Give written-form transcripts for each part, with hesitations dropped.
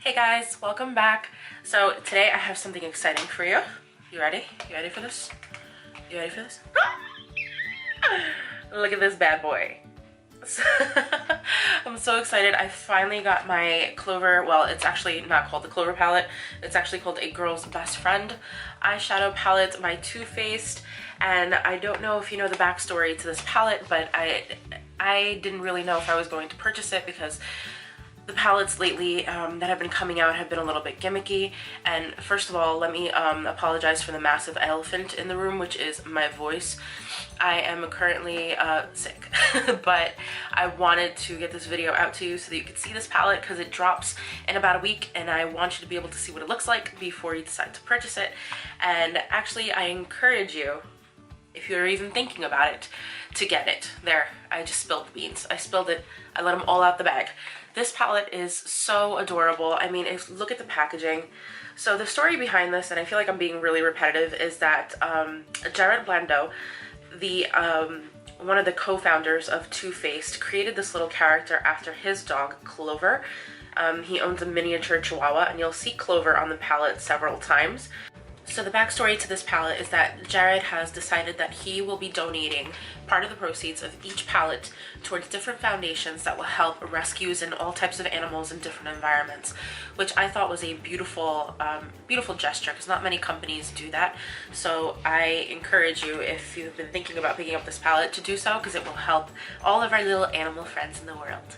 Hey guys, welcome back. So today I have something exciting for you. You ready? You ready for this? You ready for this? Look at this bad boy. I'm so excited. I finally got my Clover, well, it's actually not called the Clover palette. It's actually called A Girl's Best Friend eyeshadow palette by Too Faced. And I don't know if you know the backstory to this palette, but I didn't really know if I was going to purchase it because the palettes lately that have been coming out have been a little bit gimmicky. And first of all, let me apologize for the massive elephant in the room, which is my voice. I am currently sick, but I wanted to get this video out to you so that you could see this palette because it drops in about a week and I want you to be able to see what it looks like before you decide to purchase it. And actually, I encourage you, if you're even thinking about it, to get it. There, I just spilled the beans. I spilled it. I let them all out the bag. This palette is so adorable. I mean, look at the packaging. So the story behind this, and I feel like I'm being really repetitive, is that Jared Blando, the one of the co-founders of Too Faced, created this little character after his dog, Clover. He owns a miniature chihuahua, and you'll see Clover on the palette several times. So the backstory to this palette is that Jared has decided that he will be donating part of the proceeds of each palette towards different foundations that will help rescues and all types of animals in different environments, which I thought was a beautiful, beautiful gesture because not many companies do that. So I encourage you, if you've been thinking about picking up this palette, to do so because it will help all of our little animal friends in the world.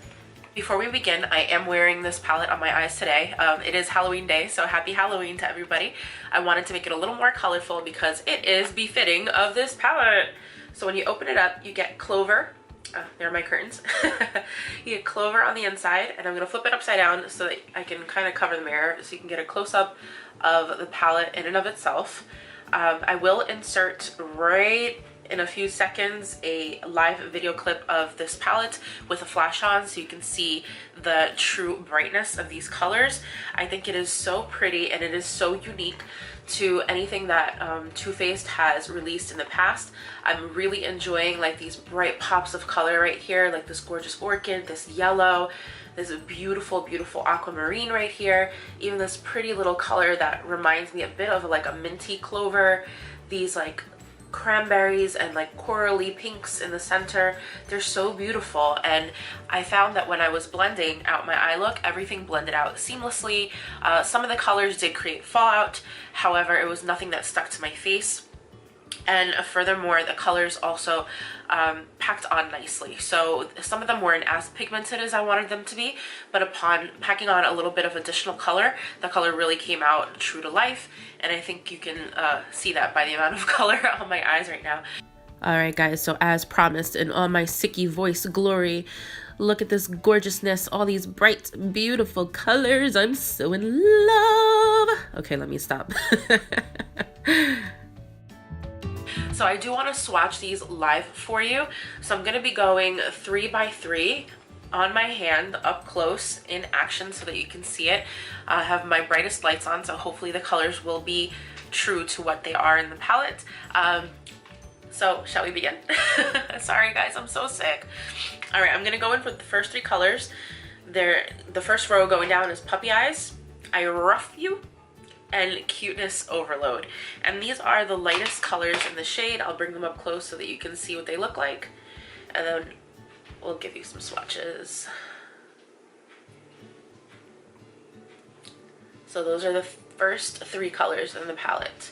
Before we begin, I am wearing this palette on my eyes today. It is Halloween day, so happy Halloween to everybody. I wanted to make it a little more colorful because it is befitting of this palette. So when you open it up, you get Clover. There are my curtains. You get Clover on the inside, and I'm going to flip it upside down so that I can kind of cover the mirror so you can get a close-up of the palette in and of itself. I will insert right in a few seconds a live video clip of this palette with a flash on so you can see the true brightness of these colors. I think it is so pretty and it is so unique to anything that Too Faced has released in the past. I'm really enjoying like these bright pops of color right here, like this gorgeous orchid, this yellow, this beautiful, beautiful aquamarine right here, even this pretty little color that reminds me a bit of like a minty clover, these like cranberries and like corally pinks in the center. They're so beautiful, and I found that when I was blending out my eye look, everything blended out seamlessly. Some of the colors did create fallout, however it was nothing that stuck to my face. And furthermore, the colors also packed on nicely. So some of them weren't as pigmented as I wanted them to be, but upon packing on a little bit of additional color, the color really came out true to life. And I think you can see that by the amount of color on my eyes right now. Alright guys, so as promised, in all my sicky voice glory, look at this gorgeousness, all these bright, beautiful colors. I'm so in love. Okay, let me stop. So I do want to swatch these live for you. So I'm going to be going 3 by 3 on my hand up close in action so that you can see it. I have my brightest lights on, so hopefully the colors will be true to what they are in the palette. So shall we begin? Sorry guys, I'm so sick. All right, I'm going to go in for the first 3 colors. The first row going down is Puppy Eyes, I Rough You, and Cuteness Overload. And these are the lightest colors in the shade. I'll bring them up close so that you can see what they look like. And then we'll give you some swatches. So those are the first 3 colors in the palette.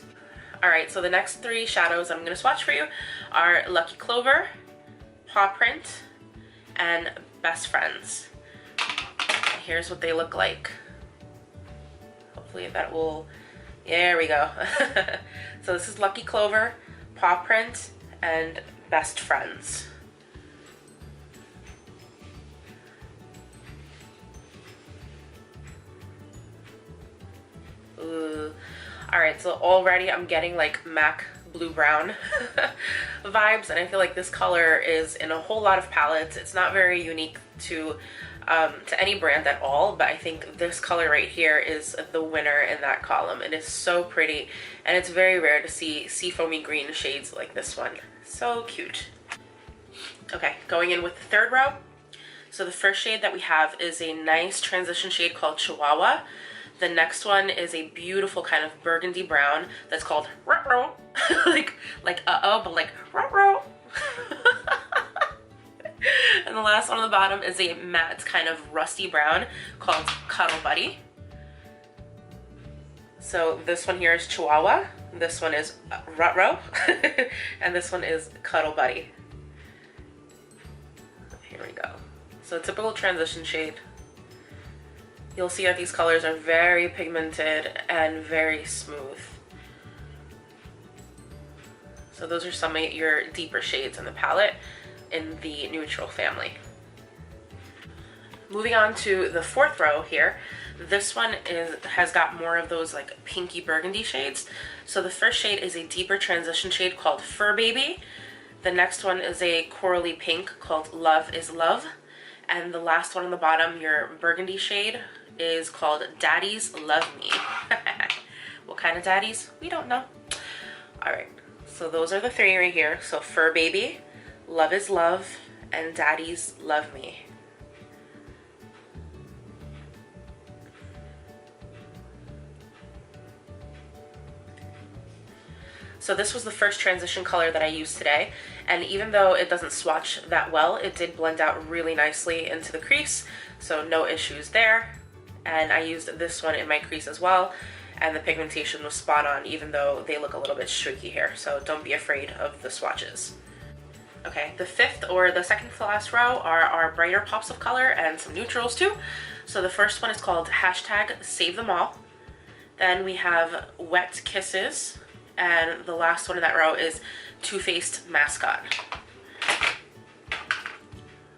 Alright, so the next 3 shadows I'm going to swatch for you are Lucky Clover, Paw Print, and Best Friends. And here's what they look like. Hopefully that will, there we go. So this is Lucky Clover, Paw Print, and Best Friends. Ooh. Alright, so already I'm getting like MAC blue brown vibes, and I feel like this color is in a whole lot of palettes. It's not very unique to any brand at all, but I think this color right here is the winner in that column. It is so pretty, and it's very rare to see seafoamy green shades like this one. So cute. Okay, going in with the third row. So the first shade that we have is a nice transition shade called Chihuahua. The next one is a beautiful kind of burgundy brown that's called ruh-roh. like uh-oh, but like ruh-roh. And the last one on the bottom is a matte kind of rusty brown called Cuddle Buddy. So this one here is Chihuahua, this one is ruh-roh, and this one is Cuddle Buddy. Here we go. So typical transition shade. You'll see that these colors are very pigmented and very smooth. So those are some of your deeper shades in the palette in the neutral family. Moving on to the fourth row here, this one has got more of those like pinky burgundy shades. So the first shade is a deeper transition shade called Fur Baby. The next one is a corally pink called Love is Love. And the last one on the bottom, your burgundy shade, is called Daddies Love Me. What kind of daddies? We don't know. Alright, so those are the three right here. So Fur Baby, Love is Love, and Daddies Love Me. So this was the first transition color that I used today, and even though it doesn't swatch that well, it did blend out really nicely into the crease, so no issues there. And I used this one in my crease as well, and the pigmentation was spot on, even though they look a little bit streaky here, so don't be afraid of the swatches. Okay, the fifth or the second to last row are our brighter pops of color and some neutrals too. So the first one is called #Save Them All. Then we have Wet Kisses, and the last one in that row is Too Faced Mascot.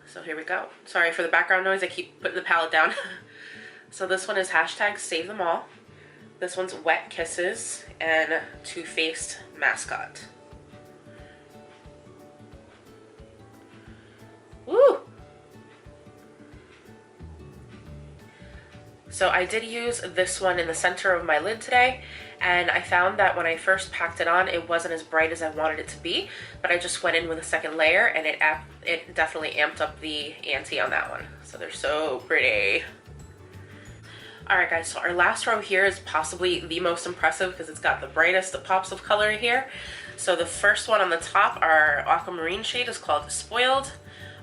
So here we go. Sorry for the background noise, I keep putting the palette down. So this one is #Save Them All. This one's Wet Kisses and Too Faced Mascot. Woo! So I did use this one in the center of my lid today, and I found that when I first packed it on, it wasn't as bright as I wanted it to be, but I just went in with a second layer, and it definitely amped up the ante on that one. So they're so pretty. Alright guys, so our last row here is possibly the most impressive because it's got the brightest pops of color here. So the first one on the top, our aquamarine shade, is called Spoiled.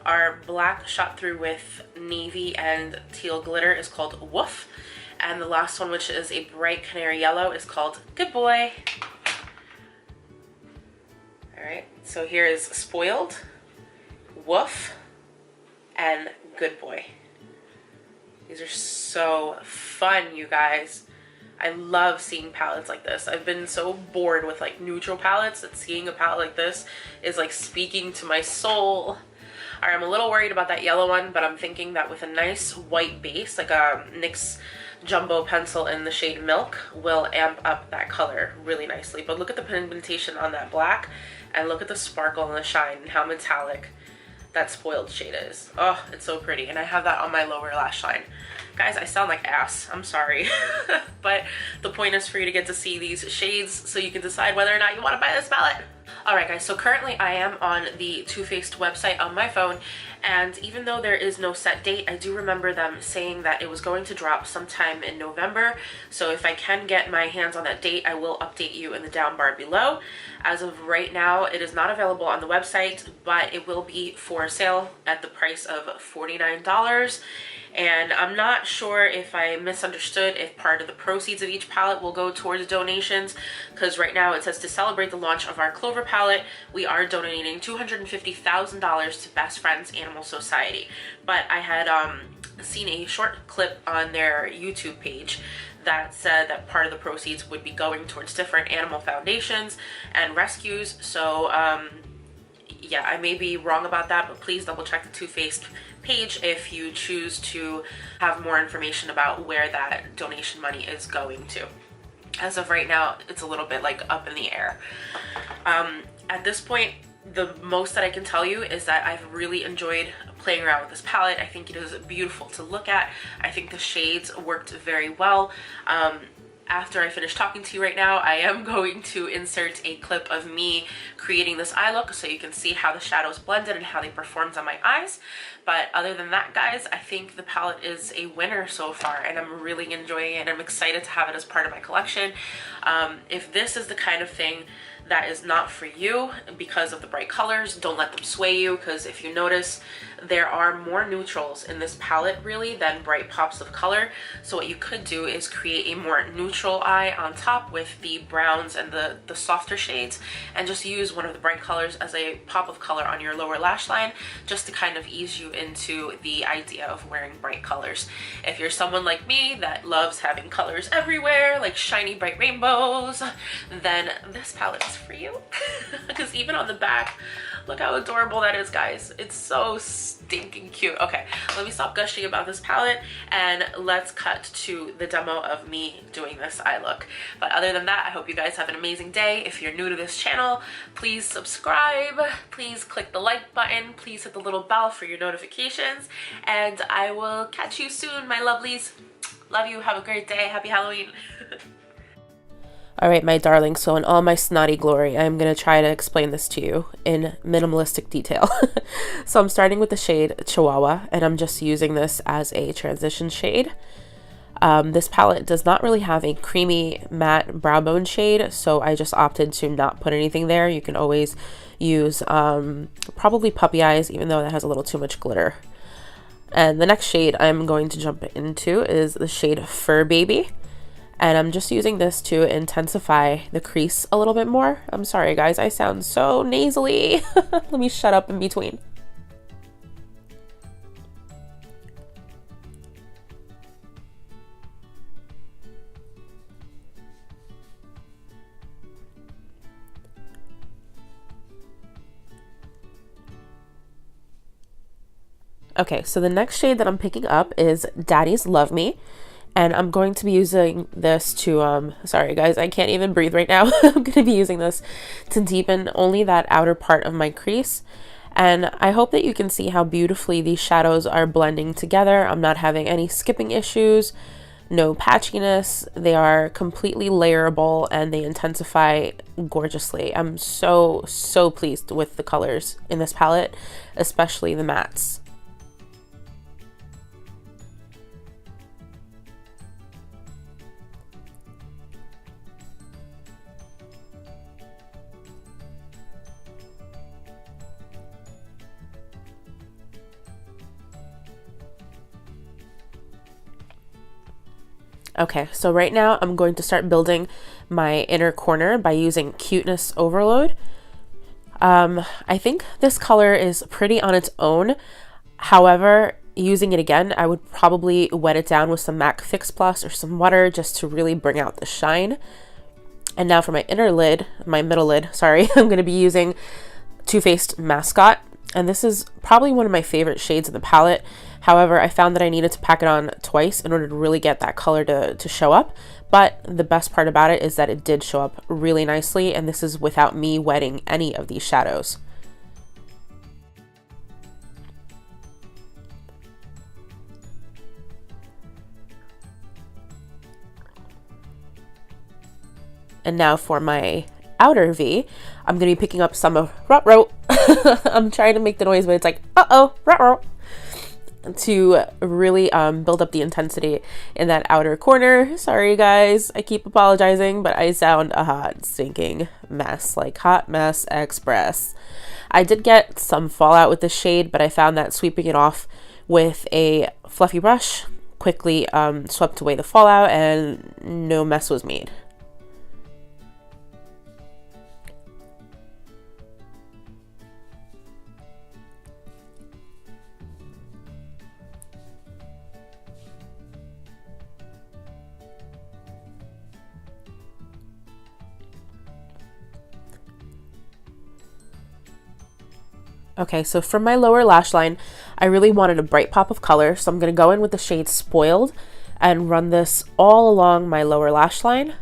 Our black shot through with navy and teal glitter is called Woof. And the last one, which is a bright canary yellow, is called Good Boy. Alright, so here is Spoiled, Woof, and Good Boy. These are so fun, you guys. I love seeing palettes like this. I've been so bored with like neutral palettes that seeing a palette like this is like speaking to my soul. Alright, I'm a little worried about that yellow one, but I'm thinking that with a nice white base, like a NYX Jumbo pencil in the shade Milk, will amp up that color really nicely. But look at the pigmentation on that black, and look at the sparkle and the shine and how metallic that Spoiled shade is. Oh, it's so pretty. And I have that on my lower lash line. Guys, I sound like ass. I'm sorry. But the point is for you to get to see these shades so you can decide whether or not you want to buy this palette. Alright guys, so currently I am on the Too Faced website on my phone, and even though there is no set date, I do remember them saying that it was going to drop sometime in November. So if I can get my hands on that date, I will update you in the down bar below. As of right now, it is not available on the website, but it will be for sale at the price of $49. And I'm not sure if I misunderstood if part of the proceeds of each palette will go towards donations, because right now it says to celebrate the launch of our Clover palette, we are donating $250,000 to Best Friends Animal Society. But I had seen a short clip on their YouTube page that said that part of the proceeds would be going towards different animal foundations and rescues. So yeah, I may be wrong about that, but please double check the Too Faced page if you choose to have more information about where that donation money is going to. As of right now, it's a little bit like up in the air. At this point, the most that I can tell you is that I've really enjoyed playing around with this palette. I think it is beautiful to look at. I think the shades worked very well. after I finish talking to you right now, I am going to insert a clip of me creating this eye look so you can see how the shadows blended and how they performed on my eyes. But other than that, guys, I think the palette is a winner so far, and I'm really enjoying it. I'm excited to have it as part of my collection. If this is the kind of thing that is not for you because of the bright colors, don't let them sway you, because if you notice, there are more neutrals in this palette really than bright pops of color. So what you could do is create a more neutral eye on top with the browns and the softer shades, and just use one of the bright colors as a pop of color on your lower lash line, just to kind of ease you into the idea of wearing bright colors. If you're someone like me that loves having colors everywhere, like shiny bright rainbows, then this palette is for you. Because even on the back, look how adorable that is, guys. It's so stinking cute. Okay, let me stop gushing about this palette and let's cut to the demo of me doing this eye look. But other than that, I hope you guys have an amazing day. If you're new to this channel, please subscribe, please click the like button, please hit the little bell for your notifications, and I will catch you soon, my lovelies. Love you, have a great day, happy Halloween. Alright, my darling, so in all my snotty glory, I'm going to try to explain this to you in minimalistic detail. So I'm starting with the shade Chihuahua, and I'm just using this as a transition shade. This palette does not really have a creamy matte brow bone shade, so I just opted to not put anything there. You can always use probably Puppy Eyes, even though that has a little too much glitter. And the next shade I'm going to jump into is the shade Fur Baby. And I'm just using this to intensify the crease a little bit more. I'm sorry, guys, I sound so nasally. Let me shut up in between. Okay, so the next shade that I'm picking up is Daddy's Love Me. And I'm going to be using this to, sorry guys, I can't even breathe right now. I'm going to be using this to deepen only that outer part of my crease. And I hope that you can see how beautifully these shadows are blending together. I'm not having any skipping issues, no patchiness. They are completely layerable and they intensify gorgeously. I'm so pleased with the colors in this palette, especially the mattes. Okay, so right now I'm going to start building my inner corner by using Cuteness Overload. I think this color is pretty on its own. However, using it again, I would probably wet it down with some MAC Fix Plus or some water just to really bring out the shine. And now for my inner lid, my middle lid, sorry, I'm going to be using Too Faced Mascot. And this is probably one of my favorite shades in the palette. However, I found that I needed to pack it on twice in order to really get that color to show up. But the best part about it is that it did show up really nicely, and this is without me wetting any of these shadows. And now for my outer V, I'm going to be picking up some of ruh-roh. I'm trying to make the noise, but it's like, uh-oh, ruh-roh, to really build up the intensity in that outer corner. Sorry, guys, I keep apologizing, but I sound a hot, stinking mess, like Hot Mess Express. I did get some fallout with this shade, but I found that sweeping it off with a fluffy brush quickly swept away the fallout and no mess was made. Okay, so from my lower lash line, I really wanted a bright pop of color, so I'm going to go in with the shade Spoiled and run this all along my lower lash line.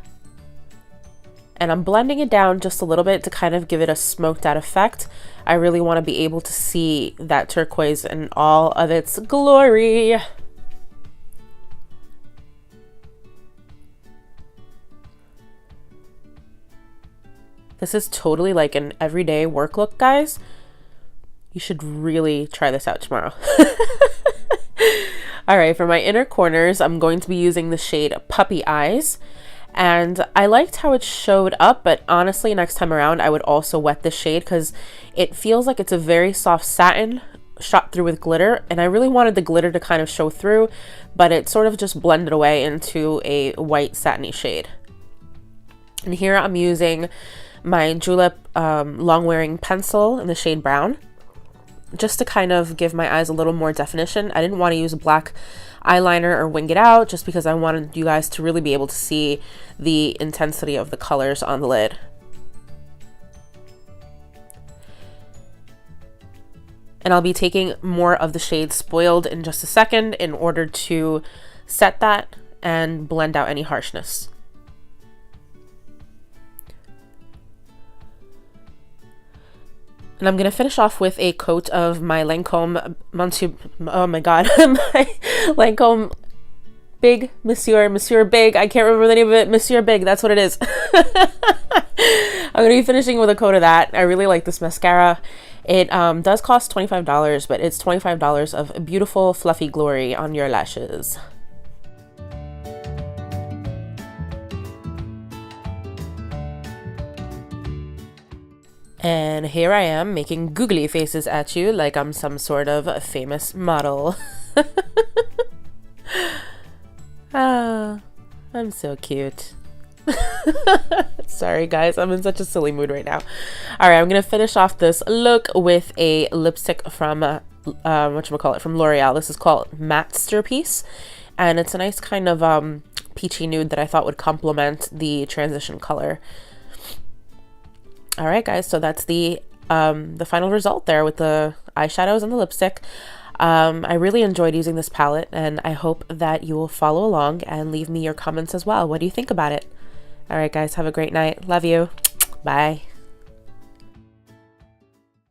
And I'm blending it down just a little bit to kind of give it a smoked out effect. I really want to be able to see that turquoise in all of its glory. This is totally like an everyday work look, guys. You should really try this out tomorrow. All right, for my inner corners, I'm going to be using the shade Puppy Eyes. And I liked how it showed up, but honestly, next time around, I would also wet the shade because it feels like it's a very soft satin shot through with glitter. And I really wanted the glitter to kind of show through, but it sort of just blended away into a white satiny shade. And here I'm using my Julep long wearing pencil in the shade Brown, just to kind of give my eyes a little more definition. I didn't want to use black eyeliner or wing it out, just because I wanted you guys to really be able to see the intensity of the colors on the lid. And I'll be taking more of the shade Spoiled in just a second in order to set that and blend out any harshness. And I'm going to finish off with a coat of my Lancôme Monsieur, oh my god, my Lancôme Big, Monsieur Big, I can't remember the name of it, Monsieur Big, that's what it is. I'm going to be finishing with a coat of that. I really like this mascara. It does cost $25, but it's $25 of beautiful fluffy glory on your lashes. And here I am making googly faces at you like I'm some sort of famous model. Ah, I'm so cute. Sorry guys, I'm in such a silly mood right now. Alright, I'm gonna finish off this look with a lipstick from whatchamacallit, from L'Oreal. This is called Matte-sterpiece, and it's a nice kind of peachy nude that I thought would complement the transition color. All right, guys, so that's the final result there with the eyeshadows and the lipstick. I really enjoyed using this palette, and I hope that you will follow along and leave me your comments as well. What do you think about it? All right, guys, have a great night. Love you. Bye.